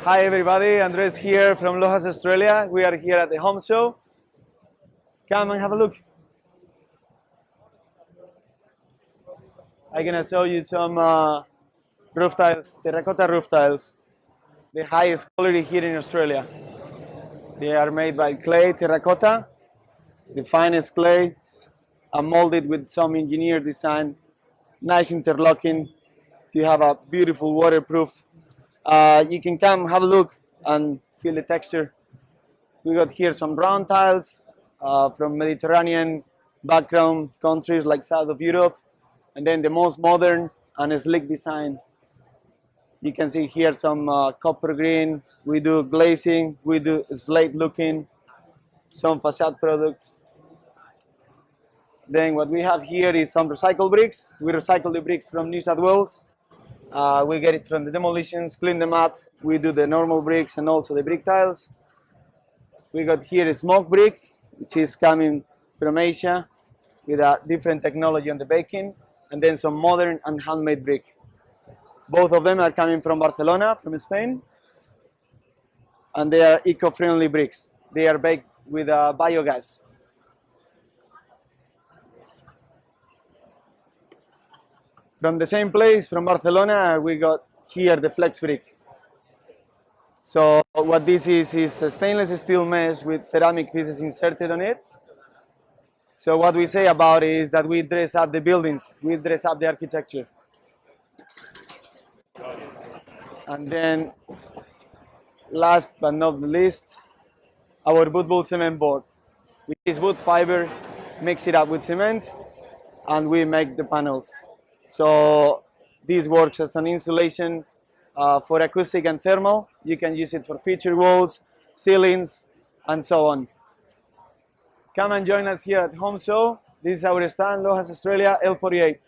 Hi everybody, Andres here from Lohas, Australia. We are here at the home show. Come and have a look. I'm gonna show you some roof tiles, terracotta roof tiles. The highest quality here in Australia. They are made by clay terracotta, the finest clay, and molded with some engineer design, nice interlocking to have a beautiful waterproof. You can come have a look and feel the texture. We got here some round tiles from Mediterranean background countries like south of Europe, and then the most modern and sleek design. You can see here some copper green. We do glazing, we do slate looking, some facade products. Then what we have here is some recycled bricks. We recycle the bricks from New South Wales. We get it from the demolitions, clean them up. We do the normal bricks and also the brick tiles. We got here a smoke brick, which is coming from Asia with a different technology on the baking, and then some modern and handmade brick. Both of them are coming from Barcelona, from Spain, and they are eco-friendly bricks. They are baked with biogas. From the same place, from Barcelona, we got here the flex brick. So what this is a stainless steel mesh with ceramic pieces inserted on it. So what we say about it is that we dress up the buildings, we dress up the architecture. And then, last but not the least, our wood bowl cement board, which is wood fiber, mix it up with cement, and we make the panels. So this works as an insulation for acoustic and thermal. You can use it for feature walls, ceilings, and so on. Come and join us here at Home Show. This is our stand, Lohas, Australia, L48.